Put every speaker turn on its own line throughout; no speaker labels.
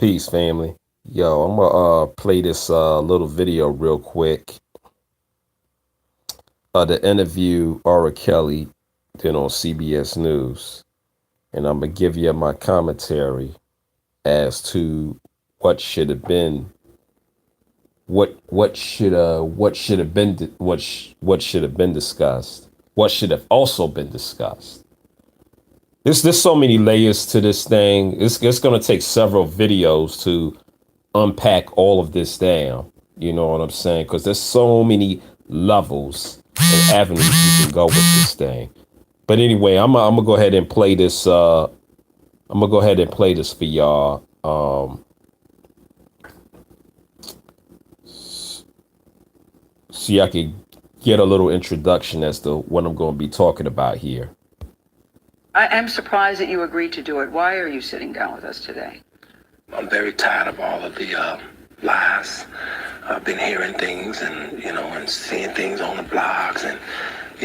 Peace, family. Yo, I'm gonna play this little video real quick. The interview R. Kelly did on CBS News, and I'm gonna give you my commentary as to what should have been, what should have been, what should have been discussed, what should have also been discussed. There's so many layers to this thing. It's gonna take several videos to unpack all of this down. You know what I'm saying? Because there's so many levels and avenues you can go with this thing. But anyway, I'm gonna go ahead and play this. I'm gonna go ahead and play this for y'all. So y'all can get a little introduction as to what I'm gonna be talking about here.
I am surprised that you agreed to do it. Why are you sitting down with us today?
I'm very tired of all of the lies. I've been hearing things and seeing things on the blogs and,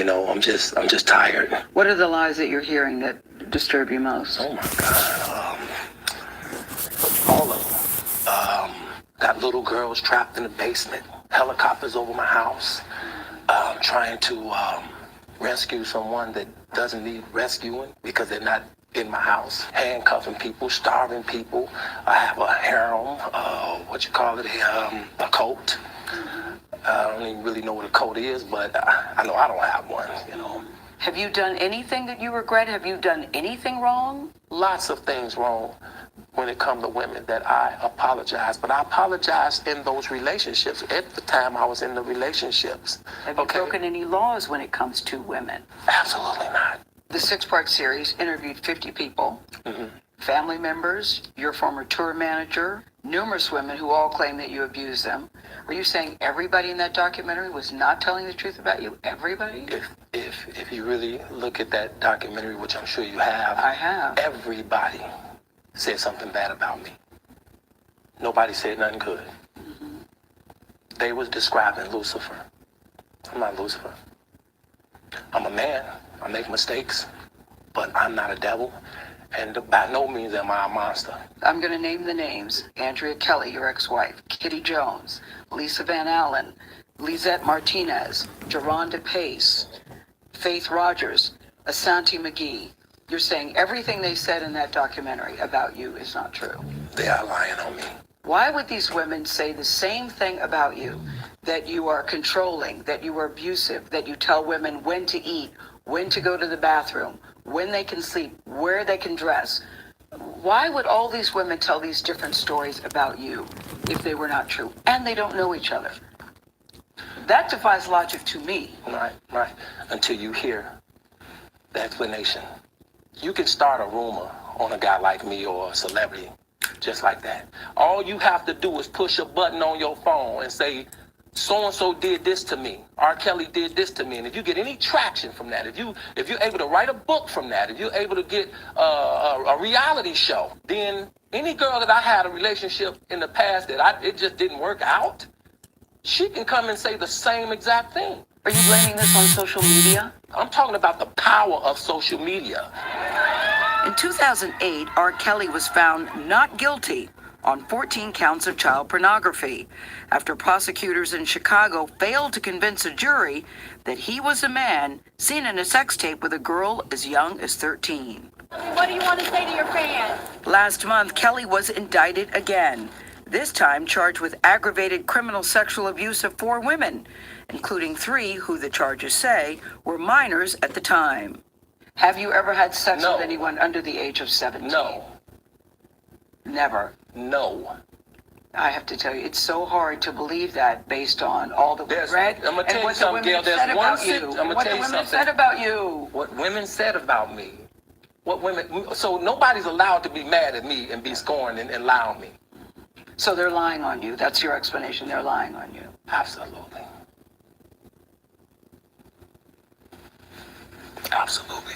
I'm just tired.
What are the lies that you're hearing that disturb you most?
Oh my God. All of them. Got little girls trapped in the basement, helicopters over my house, trying to rescue someone that doesn't need rescuing because they're not in my house, handcuffing people, starving people. I have a harem, a cult. I don't even really know what a cult is, but I know I don't have one,
Have you done anything that you regret? Have you done anything wrong?
Lots of things wrong when it comes to women that I apologize, but I apologize in those relationships. At the time I was in the relationships.
Have you broken any laws when it comes to women?
Absolutely not.
The 6-part series interviewed 50 people, family members, your former tour manager, numerous women who all claim that you abused them. Are you saying everybody in that documentary was not telling the truth about you? Everybody?
If you really look at that documentary, which I'm sure you have,
I have.
Everybody said something bad about me. Nobody said nothing good. They was describing Lucifer. I'm not Lucifer. I'm a man. I make mistakes, but I'm not a devil, and by no means am I a monster.
I'm going to name the names. Andrea Kelly, your ex-wife, Kitty Jones, Lisa Van Allen, Lisette Martinez, Geronda Pace, Faith Rogers, Asante McGee. You're saying everything they said in that documentary about you is not true.
They are lying on me.
Why would these women say the same thing about you? That you are controlling, that you are abusive, that you tell women when to eat, when to go to the bathroom, when they can sleep, where they can dress. Why would all these women tell these different stories about you if they were not true? And they don't know each other. That defies logic to me.
Right. Until you hear the explanation. You can start a rumor on a guy like me or a celebrity just like that. All you have to do is push a button on your phone and say, so-and-so did this to me. R. Kelly did this to me. And if you get any traction from that, if you're able to write a book from that, if you're able to get a reality show, then any girl that I had a relationship in the past that it just didn't work out, she can come and say the same exact thing.
Are you blaming this on social media?
I'm talking about the power of social media.
In 2008, R. Kelly was found not guilty on 14 counts of child pornography after prosecutors in Chicago failed to convince a jury that he was a man seen in a sex tape with a girl as young as 13.
What do you want to say to your fans?
Last month, Kelly was indicted again, this time charged with aggravated criminal sexual abuse of 4 women, including 3 who the charges say were minors at the time. Have you ever had sex with anyone under the age of 17?
No.
Never?
No.
I have to tell you, it's so hard to believe that based on all that we've read
I'm gonna tell
and
you
what the
something,
women
Gail.
have said about you. What the women said about you.
What women said about me. So nobody's allowed to be mad at me and be scorned and lie on me.
So they're lying on you. That's your explanation. They're lying on you.
Absolutely. Absolutely.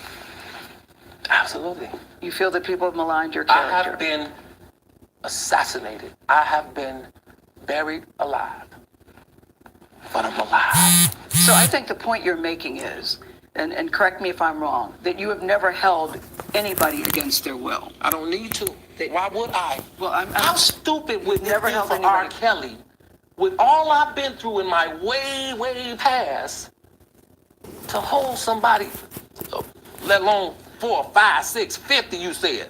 Absolutely.
You feel that people have maligned your character?
I have been assassinated. I have been buried alive. But I'm alive.
So I think the point you're making is, and correct me if I'm wrong, that you have never held anybody against their will.
I don't need to. Why would I?
Well,
How stupid would it
Never
be
held
for R.
anybody.
Kelly, with all I've been through in my way past, to hold somebody, let alone 4, 5, 6, 50, you said.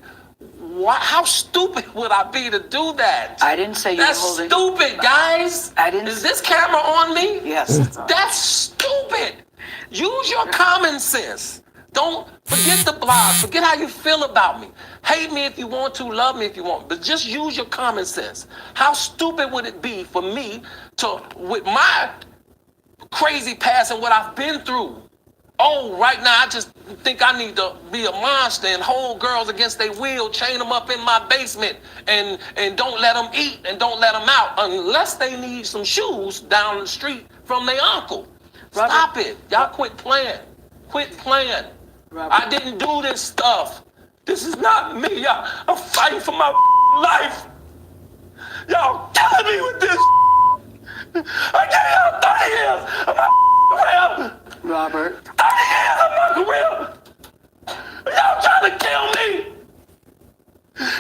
How stupid would I be to do that?
I didn't say you were
That's
holding.
stupid, guys.
I didn't.
Is this camera on me?
Yes. It's on.
That's stupid. Use your common sense. Don't forget the blogs. Forget how you feel about me. Hate me if you want to, love me if you want, but just use your common sense. How stupid would it be for me to, with my crazy past and what I've been through, oh, right now I just think I need to be a monster and hold girls against their will, chain them up in my basement, and don't let them eat and don't let them out unless they need some shoes down the street from their uncle.
Robert,
Stop it. Y'all quit playing. Quit playing.
Robert.
I didn't do this stuff. This is not me. I'm fighting for my life. Y'all killing me with this. I gave y'all 30 years of my career.
Robert.
30 years of my career. Y'all trying to kill me.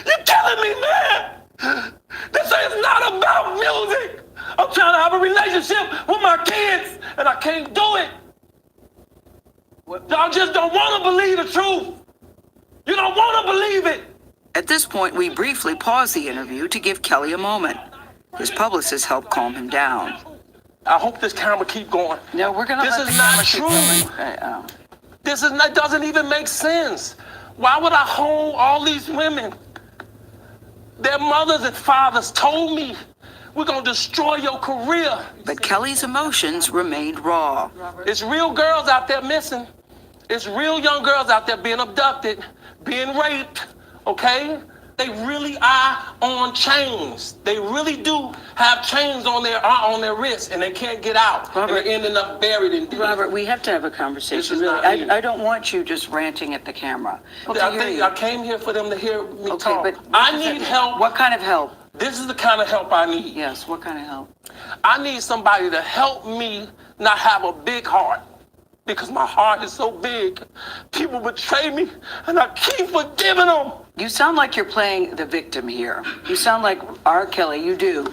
You're killing me, man. This is not about music. I'm trying to have a relationship with my kids, and I can't do it. Y'all just don't want to believe the truth. You don't want to believe it.
At this point, we briefly paused the interview to give Kelly a moment. His publicist helped calm him down.
I hope this camera keep going.
No, we're gonna.
This
let
is
the
not
camera keep
true.
going.
This is not, doesn't even make sense. Why would I hold all these women? Their mothers and fathers told me, we're going to destroy your career.
But Kelly's emotions remained raw.
It's real girls out there missing. It's real young girls out there being abducted, being raped, okay? They really are on chains. They really do have chains on their wrists, and they can't get out.
Robert,
and they're ending up buried in deep.
Robert, we have to have a conversation.
This is
Really,
not me.
I don't want you just ranting at the camera.
I came here for them to hear me talk.
But
I need help.
What kind of help?
This is the kind of help I need.
Yes, what kind of help?
I need somebody to help me not have a big heart, because my heart is so big. People betray me, and I keep forgiving them.
You sound like you're playing the victim here. You sound like R. Kelly, you do.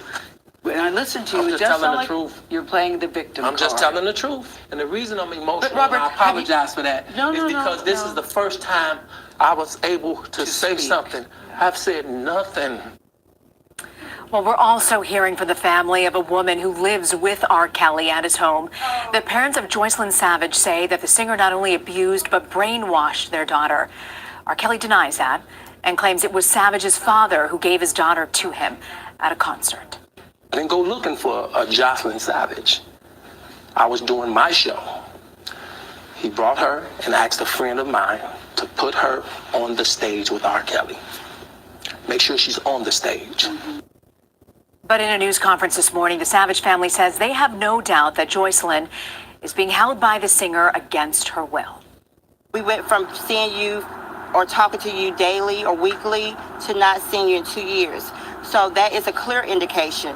When I listen to you,
I'm
it
just
does
telling
sound
the
like
truth.
you're playing the victim
I'm just
card.
telling the truth. And the reason I'm emotional,
Robert,
and I apologize for that,
No,
is
no,
because
no,
this
no.
is the first time I was able to say
speak.
something. I've said nothing.
Well, we're also hearing from the family of a woman who lives with R. Kelly at his home. The parents of Joycelyn Savage say that the singer not only abused but brainwashed their daughter. R. Kelly denies that and claims it was Savage's father who gave his daughter to him at a concert.
I didn't go looking for a Joycelyn Savage. I was doing my show. He brought her and asked a friend of mine to put her on the stage with R. Kelly. Make sure she's on the stage.
But in a news conference this morning, the Savage family says they have no doubt that Joycelyn is being held by the singer against her will.
We went from seeing you or talking to you daily or weekly to not seeing you in 2 years. So that is a clear indication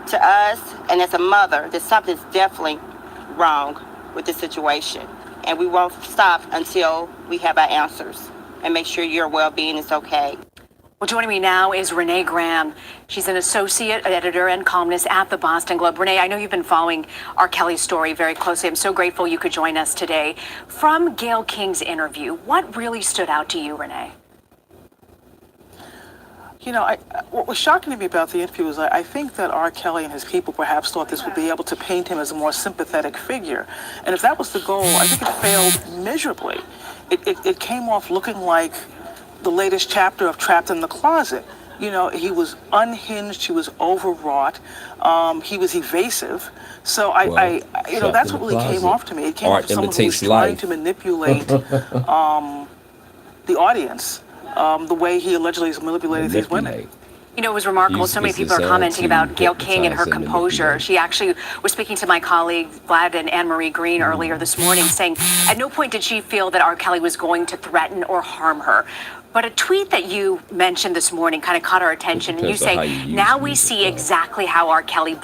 to us and as a mother that something's definitely wrong with the situation. And we won't stop until we have our answers and make sure your well-being is okay.
Well, joining me now is Renee Graham. She's an associate editor and columnist at the Boston Globe. Renee, I know you've been following R. Kelly's story very closely. I'm so grateful you could join us today. From Gayle King's interview, what really stood out to you, Renee?
You know, what was shocking to me about the interview is I think that R. Kelly and his people perhaps thought this would be able to paint him as a more sympathetic figure. And if that was the goal, I think it failed miserably. It came off looking like the latest chapter of Trapped in the Closet. You know, he was unhinged, he was overwrought, he was evasive. So you know, that's what really came off to me. It came off as someone who was trying to manipulate the audience, the way he allegedly has manipulated these women.
You know, it was remarkable. So many people are commenting about Gayle King and her composure. She actually was speaking to my colleague, Vlad and Anne-Marie Green, earlier this morning, saying at no point did she feel that R. Kelly was going to threaten or harm her. But a tweet that you mentioned this morning kind of caught our attention. And you say, now we see exactly how R. Kelly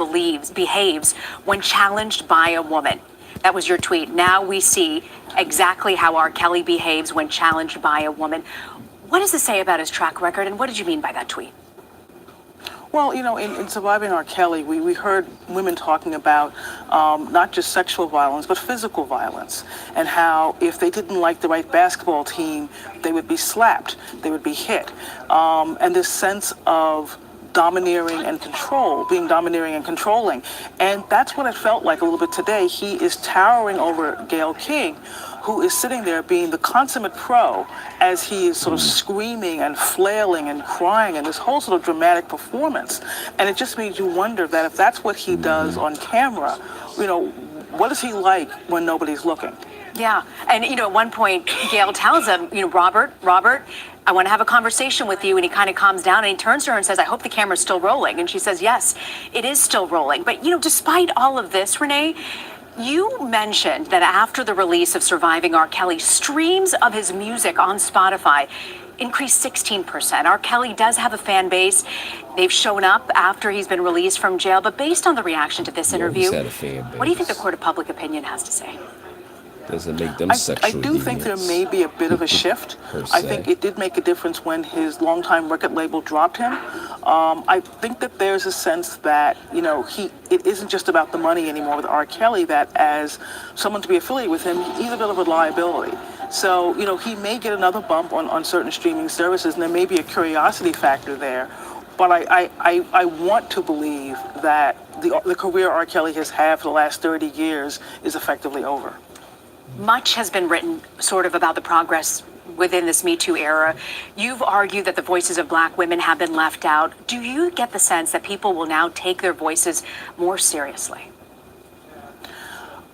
behaves when challenged by a woman. That was your tweet. Now we see exactly how R. Kelly behaves when challenged by a woman. What does this say about his track record, and what did you mean by that tweet?
Well, in Surviving R. Kelly, we heard women talking about not just sexual violence, but physical violence, and how if they didn't like the right basketball team, they would be slapped, they would be hit. And this sense of domineering and control, being domineering and controlling. And that's what it felt like a little bit today. He is towering over Gayle King, who is sitting there being the consummate pro as he is sort of screaming and flailing and crying and this whole sort of dramatic performance. And it just made you wonder that if that's what he does on camera, what is he like when nobody's looking?
Yeah. And, at one point, Gail tells him, Robert, I want to have a conversation with you. And he kind of calms down and he turns to her and says, I hope the camera's still rolling. And she says, yes, it is still rolling. But, despite all of this, Renee, you mentioned that after the release of Surviving R. Kelly, streams of his music on Spotify increased 16%. R. Kelly does have a fan base. They've shown up after he's been released from jail. But based on the reaction to this interview, what do you think the court of public opinion has to say?
Doesn't make them sexual
I do think there may be a bit of a shift. I think it did make a difference when his longtime record label dropped him. I think that there's a sense that, it isn't just about the money anymore with R. Kelly, that as someone to be affiliated with him, he's a bit of a liability. So, he may get another bump on certain streaming services, and there may be a curiosity factor there. But I want to believe that the career R. Kelly has had for the last 30 years is effectively over.
Much has been written sort of about the progress within this Me Too era. You've argued that the voices of Black women have been left out. Do you get the sense that people will now take their voices more seriously?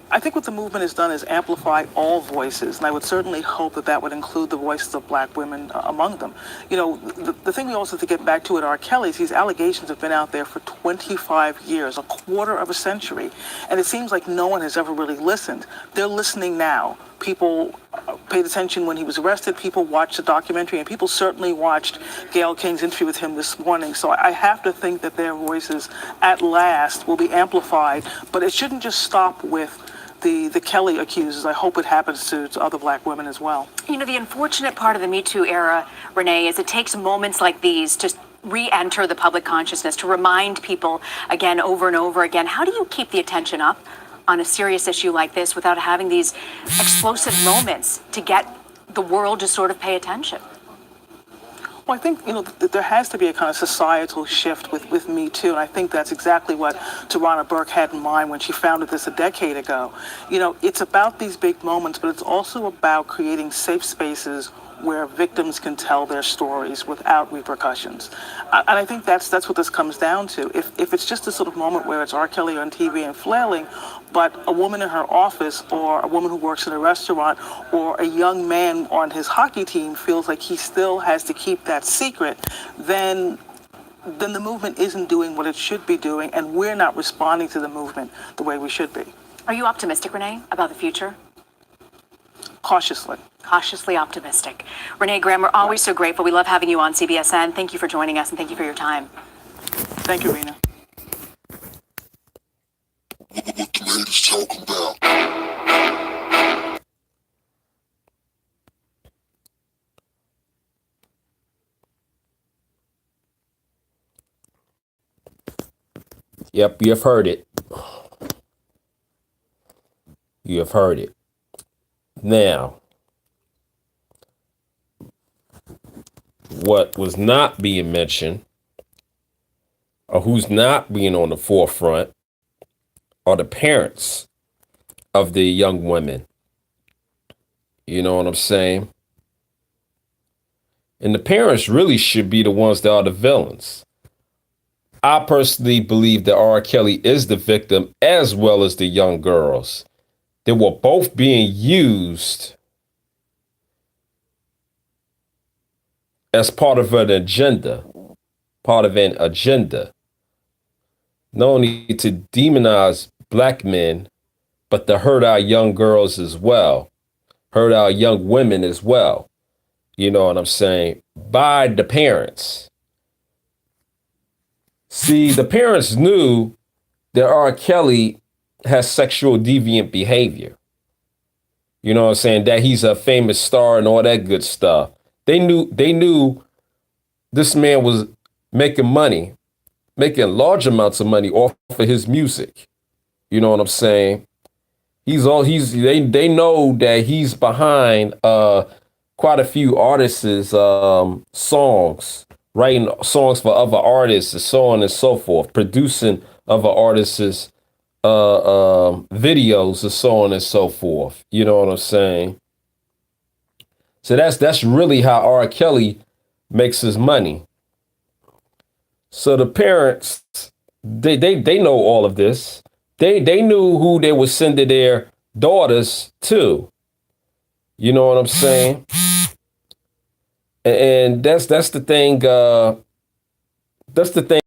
I think what the movement has done is amplify all voices, and I would certainly hope that that would include the voices of Black women among them. The thing we also have to get back to at R. Kelly's, these allegations have been out there for 25 years, a quarter of a century, and it seems like no one has ever really listened. They're listening now. People paid attention when he was arrested, people watched the documentary, and people certainly watched Gayle King's interview with him this morning. So I have to think that their voices at last will be amplified, but it shouldn't just stop with the Kelly accusers. I hope it happens to other Black women as well.
The unfortunate part of the Me Too era, Renee, is it takes moments like these to re-enter the public consciousness, to remind people again over and over again. How do you keep the attention up on a serious issue like this without having these explosive moments to get the world to sort of pay attention?
Well, I think, there has to be a kind of societal shift with Me Too, and I think that's exactly what Tarana Burke had in mind when she founded this a decade ago. It's about these big moments, but it's also about creating safe spaces where victims can tell their stories without repercussions. And I think that's what this comes down to. If it's just a sort of moment where it's R. Kelly on TV and flailing, but a woman in her office or a woman who works in a restaurant or a young man on his hockey team feels like he still has to keep that secret, then the movement isn't doing what it should be doing, and we're not responding to the movement the way we should be.
Are you optimistic, Renee, about the future?
Cautiously.
Cautiously optimistic. Renee Graham, we're always so grateful. We love having you on CBSN. Thank you for joining us, and thank you for your time.
Thank you, Rena.
What the haters talking about?
Yep, you have heard it. You have heard it. Now, what was not being mentioned, or who's not being on the forefront, are the parents of the young women. You know what I'm saying? And the parents really should be the ones that are the villains. I personally believe that R. Kelly is the victim as well as the young girls. They were both being used as part of an agenda, not only to demonize Black men, but to hurt our young girls as well, hurt our young women as well. You know what I'm saying? By the parents. See, the parents knew that R. Kelly has sexual deviant behavior. You know what I'm saying? That he's a famous star and all that good stuff. They knew this man was making money, making large amounts of money off of his music. You know what I'm saying? They know that he's behind quite a few artists' songs, writing songs for other artists and so on and so forth, producing other artists' videos and so on and so forth. You know what I'm saying? So that's really how R. Kelly makes his money. So the parents, they know all of this. They knew who they were sending their daughters to. You know what I'm saying? And that's the thing. That's the thing.